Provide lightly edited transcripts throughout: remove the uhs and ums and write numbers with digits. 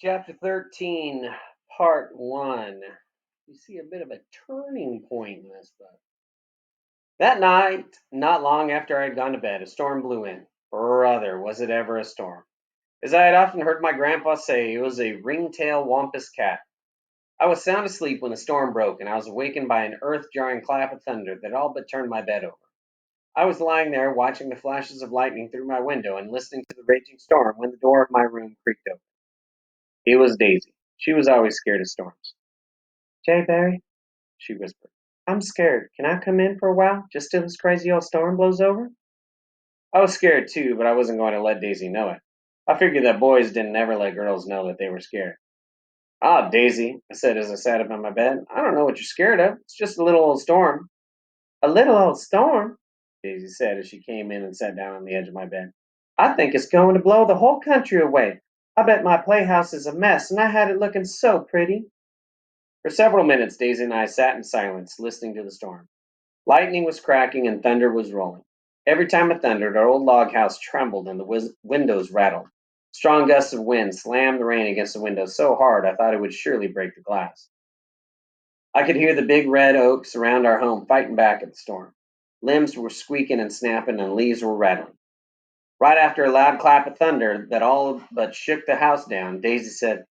Chapter 13, Part 1. You see a bit of a turning point in this book. That night, not long after I had gone to bed, a storm blew in. Brother, was it ever a storm. As I had often heard my grandpa say, it was a ringtail wampus cat. I was sound asleep when the storm broke, and I was awakened by an earth-jarring clap of thunder that all but turned my bed over. I was lying there watching the flashes of lightning through my window and listening to the raging storm when the door of my room creaked open. It was Daisy. She was always scared of storms. "Jay Barry," she whispered, "I'm scared. Can I come in for a while, just till this crazy old storm blows over?" I was scared too, but I wasn't going to let Daisy know it. I figured that boys didn't ever let girls know that they were scared. "Ah, Daisy," I said as I sat up on my bed, "I don't know what you're scared of. It's just a little old storm." "A little old storm?" Daisy said as she came in and sat down on the edge of my bed. "I think it's going to blow the whole country away. I bet my playhouse is a mess, and I had it looking so pretty." For several minutes Daisy and I sat in silence, listening to the storm. Lightning was cracking and thunder was rolling. Every time it thundered, our old log house trembled and the windows rattled. Strong gusts of wind slammed the rain against the windows so hard I thought it would surely break the glass. I could hear the big red oaks around our home fighting back at the storm. Limbs were squeaking and snapping and leaves were rattling. Right after a loud clap of thunder that all but shook the house down, Daisy said,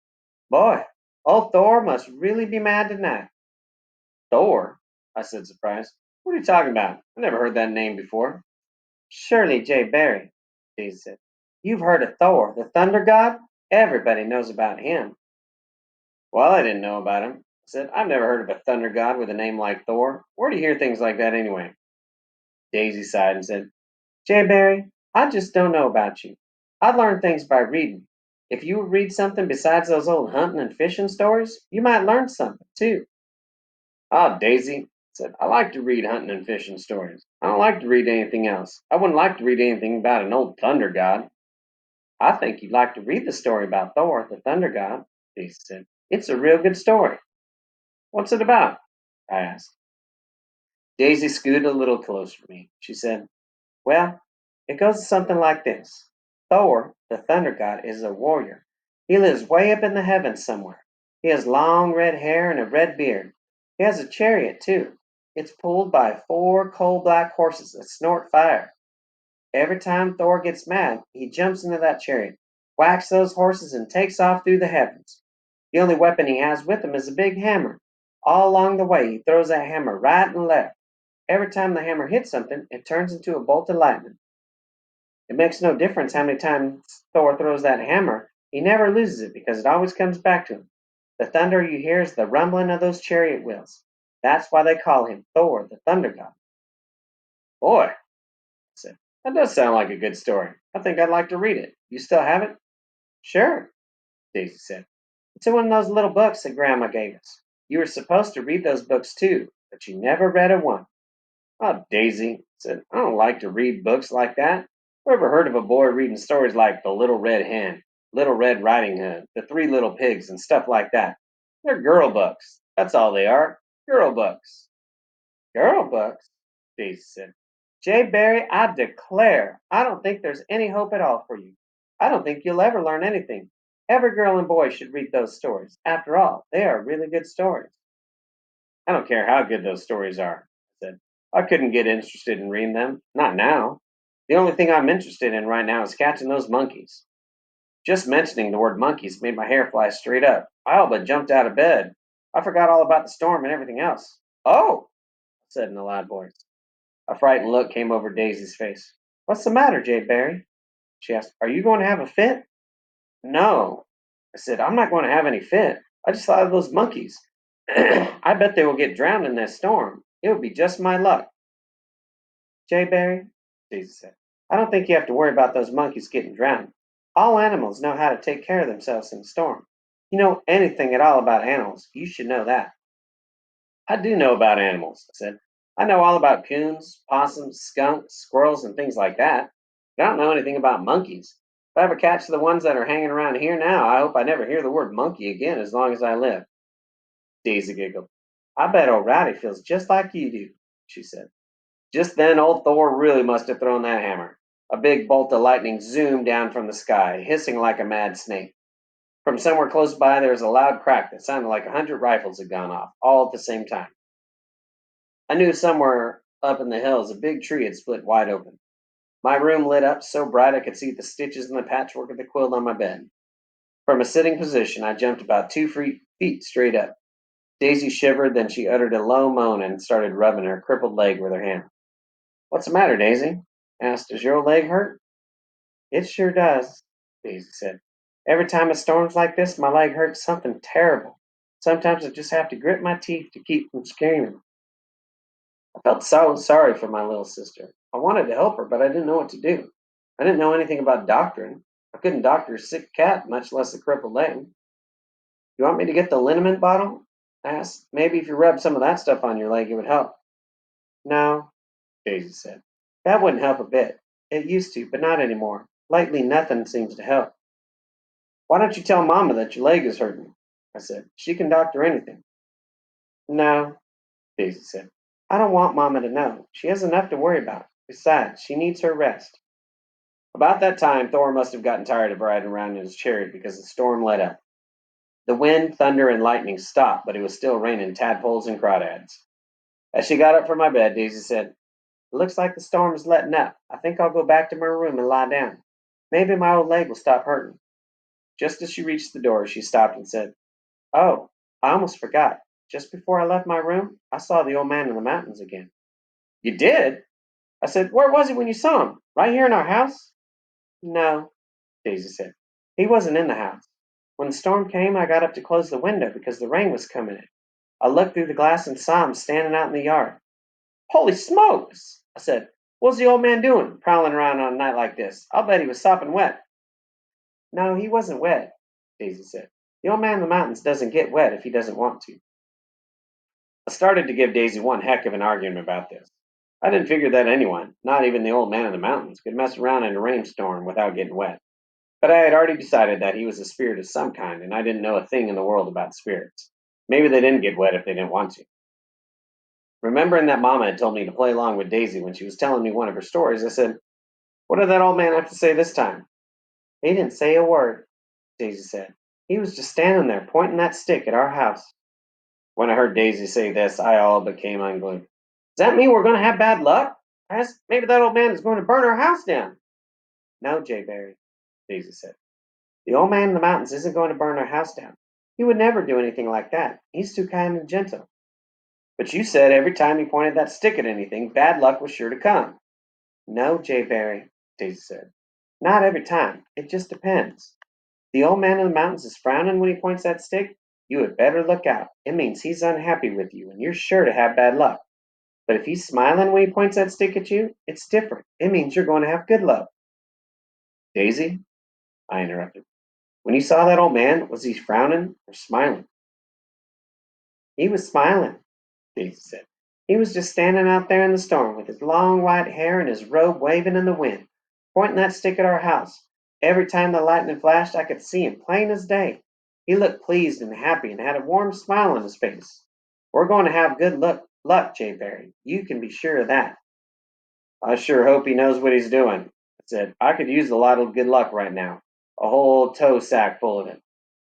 "Boy, old Thor must really be mad tonight." "Thor?" I said, surprised. "What are you talking about? I never heard that name before." "Surely, Jay Barry," Daisy said. "You've heard of Thor, the thunder god? Everybody knows about him." "Well, I didn't know about him," I said. "I've never heard of a thunder god with a name like Thor. Where do you hear things like that anyway?" Daisy sighed and said, "Jay Barry, I just don't know about you. I learn things by reading. If you would read something besides those old hunting and fishing stories, you might learn something, too." "Ah, Daisy," said, "I like to read hunting and fishing stories. I don't like to read anything else. I wouldn't like to read anything about an old thunder god." "I think you'd like to read the story about Thor, the thunder god," Daisy said. "It's a real good story." "What's it about?" I asked. Daisy scooted a little closer to me. She said, "Well, it goes something like this. Thor, the thunder god, is a warrior. He lives way up in the heavens somewhere. He has long red hair and a red beard. He has a chariot, too. It's pulled by four coal black horses that snort fire. Every time Thor gets mad, he jumps into that chariot, whacks those horses, and takes off through the heavens. The only weapon he has with him is a big hammer. All along the way, he throws that hammer right and left. Every time the hammer hits something, it turns into a bolt of lightning. It makes no difference how many times Thor throws that hammer, he never loses it because it always comes back to him. The thunder you hear is the rumbling of those chariot wheels. That's why they call him Thor, the thunder god." "Boy," I said, "that does sound like a good story. I think I'd like to read it. You still have it?" "Sure," Daisy said. "It's in one of those little books that Grandma gave us. You were supposed to read those books too, but you never read a one." "Oh, Daisy," I said, "I don't like to read books like that. Who ever heard of a boy reading stories like The Little Red Hen, Little Red Riding Hood, The Three Little Pigs, and stuff like that? They're girl books. That's all they are. Girl books." "Girl books?" Daisy said. "Jay Barry, I declare, I don't think there's any hope at all for you. I don't think you'll ever learn anything. Every girl and boy should read those stories. After all, they are really good stories." "I don't care how good those stories are," I said. "I couldn't get interested in reading them. Not now. The only thing I'm interested in right now is catching those monkeys." Just mentioning the word monkeys made my hair fly straight up. I all but jumped out of bed. I forgot all about the storm and everything else. "Oh!" I said in a loud voice. A frightened look came over Daisy's face. "What's the matter, Jay Barry?" she asked. "Are you going to have a fit?" "No," I said. "I'm not going to have any fit. I just thought of those monkeys. I bet they will get drowned in this storm. It would be just my luck." "Jay Barry," Daisy said, "I don't think you have to worry about those monkeys getting drowned. All animals know how to take care of themselves in a storm. You know anything at all about animals, you should know that." "I do know about animals," I said. "I know all about coons, possums, skunks, squirrels, and things like that. But I don't know anything about monkeys. If I ever catch the ones that are hanging around here now, I hope I never hear the word monkey again as long as I live." Daisy giggled. "I bet old Rowdy feels just like you do," she said. Just then old Thor really must have thrown that hammer. A big bolt of lightning zoomed down from the sky, hissing like a mad snake. From somewhere close by, there was a loud crack that sounded like 100 rifles had gone off, all at the same time. I knew somewhere up in the hills a big tree had split wide open. My room lit up so bright I could see the stitches and the patchwork of the quilt on my bed. From a sitting position, I jumped about 2 feet straight up. Daisy shivered, then she uttered a low moan and started rubbing her crippled leg with her hand. "What's the matter, Daisy?" I asked. "Does your leg hurt?" "It sure does," Daisy said. "Every time it storms like this, my leg hurts something terrible. Sometimes I just have to grit my teeth to keep from screaming." I felt so sorry for my little sister. I wanted to help her, but I didn't know what to do. I didn't know anything about doctoring. I couldn't doctor a sick cat, much less a crippled leg. "You want me to get the liniment bottle?" I asked. "Maybe if you rub some of that stuff on your leg, it would help." "No," Daisy said. "That wouldn't help a bit. It used to, but not anymore. Lately, nothing seems to help." "Why don't you tell Mama that your leg is hurting?" I said. "She can doctor anything." "No," Daisy said. "I don't want Mama to know. She has enough to worry about. Besides, she needs her rest." About that time, Thor must have gotten tired of riding around in his chariot because the storm let up. The wind, thunder, and lightning stopped, but it was still raining tadpoles and crawdads. As she got up from my bed, Daisy said, "It looks like the storm is letting up. I think I'll go back to my room and lie down. Maybe my old leg will stop hurting." Just as she reached the door, she stopped and said, "Oh, I almost forgot. Just before I left my room, I saw the old man in the mountains again." "You did?" I said. "Where was he when you saw him? Right here in our house?" "No," Daisy said. "He wasn't in the house. When the storm came, I got up to close the window because the rain was coming in. I looked through the glass and saw him standing out in the yard." "Holy smokes!" I said. "What's the old man doing, prowling around on a night like this? I'll bet he was sopping wet." "No, he wasn't wet," Daisy said. "The old man in the mountains doesn't get wet if he doesn't want to." I started to give Daisy one heck of an argument about this. I didn't figure that anyone, not even the old man in the mountains, could mess around in a rainstorm without getting wet. But I had already decided that he was a spirit of some kind, and I didn't know a thing in the world about spirits. Maybe they didn't get wet if they didn't want to. Remembering that Mama had told me to play along with Daisy when she was telling me one of her stories, I said, "What did that old man have to say this time?" "He didn't say a word," Daisy said. "He was just standing there pointing that stick at our house." When I heard Daisy say this, I all but came unglued. "Does that mean we're going to have bad luck?" I asked. "Maybe that old man is going to burn our house down." "No, Jay Berry," Daisy said. "The old man in the mountains isn't going to burn our house down. He would never do anything like that. He's too kind and gentle." "But you said every time he pointed that stick at anything, bad luck was sure to come." "No, Jay Berry," Daisy said. "Not every time. It just depends. The old man in the mountains is frowning when he points that stick. You had better look out. It means he's unhappy with you, and you're sure to have bad luck. But if he's smiling when he points that stick at you, it's different. It means you're going to have good luck." "Daisy," I interrupted, "when you saw that old man, was he frowning or smiling?" "He was smiling," Daisy said. "He was just standing out there in the storm with his long white hair and his robe waving in the wind, pointing that stick at our house. Every time the lightning flashed, I could see him plain as day. He looked pleased and happy and had a warm smile on his face. We're going to have good luck, Jay Berry. You can be sure of that." "I sure hope he knows what he's doing," I said. "I could use a lot of good luck right now. A whole tow sack full of it.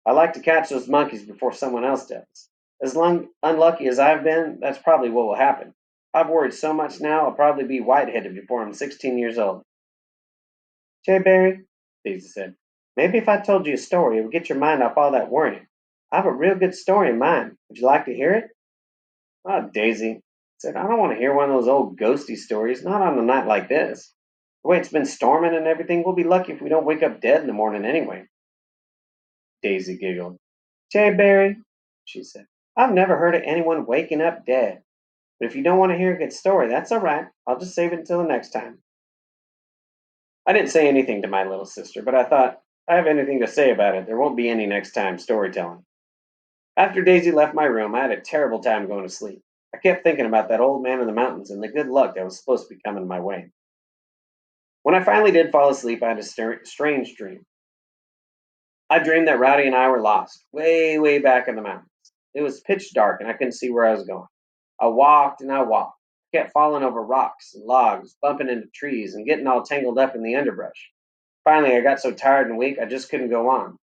I like to catch those monkeys before someone else does. As unlucky as I've been, that's probably what will happen. I've worried so much now, I'll probably be white-headed before I'm 16 years old." "Jay Berry," Daisy said, "maybe if I told you a story, it would get your mind off all that worrying. I have a real good story in mind. Would you like to hear it?" "Oh, Daisy," I said, "I don't want to hear one of those old ghosty stories, not on a night like this. The way it's been storming and everything, we'll be lucky if we don't wake up dead in the morning anyway." Daisy giggled. "Jay Berry," she said, "I've never heard of anyone waking up dead. But if you don't want to hear a good story, that's all right. I'll just save it until the next time." I didn't say anything to my little sister, but I thought, if I have anything to say about it, there won't be any next time storytelling. After Daisy left my room, I had a terrible time going to sleep. I kept thinking about that old man in the mountains and the good luck that was supposed to be coming my way. When I finally did fall asleep, I had a strange dream. I dreamed that Rowdy and I were lost, way, way back in the mountains. It was pitch dark and I couldn't see where I was going. I walked and I walked, kept falling over rocks and logs, bumping into trees, and getting all tangled up in the underbrush. Finally, I got so tired and weak I just couldn't go on.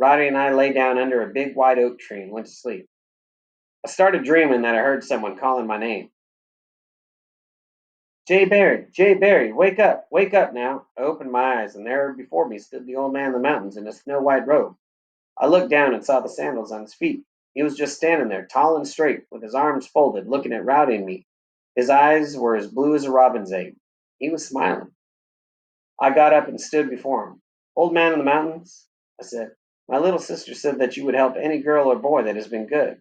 Roddy and I lay down under a big white oak tree and went to sleep. I started dreaming that I heard someone calling my name. Jay Barry, wake up now. I opened my eyes, and there before me stood the old man of the mountains in a snow white robe. I looked down and saw the sandals on his feet. He was just standing there, tall and straight, with his arms folded, looking at Rowdy and me. His eyes were as blue as a robin's egg. He was smiling. I got up and stood before him. Old man of the mountains, I said, my little sister said that you would help any girl or boy that has been good.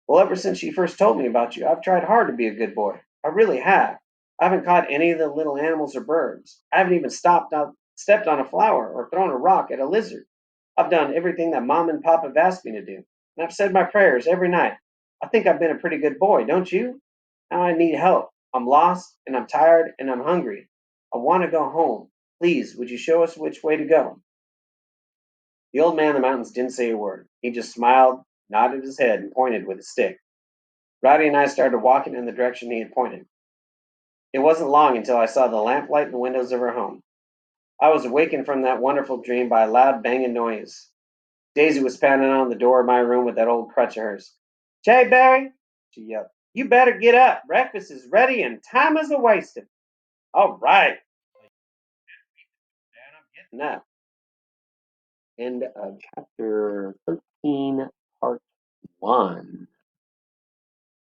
Well, ever since she first told me about you, I've tried hard to be a good boy. I really have. I haven't caught any of the little animals or birds. I haven't even stepped on a flower or thrown a rock at a lizard. I've done everything that Mom and Pop have asked me to do, and I've said my prayers every night. I think I've been a pretty good boy, don't you? Now I need help. I'm lost, and I'm tired, and I'm hungry. I want to go home. Please, would you show us which way to go? The old man in the mountains didn't say a word. He just smiled, nodded his head, and pointed with his stick. Rowdy and I started walking in the direction he had pointed. It wasn't long until I saw the lamplight in the windows of our home. I was awakened from that wonderful dream by a loud banging noise. Daisy was pounding on the door of my room with that old crutch of hers. Jay Barry, she yelled, you better get up. Breakfast is ready and time is a wasting. All right. And I'm getting up. End of chapter 13, part 1.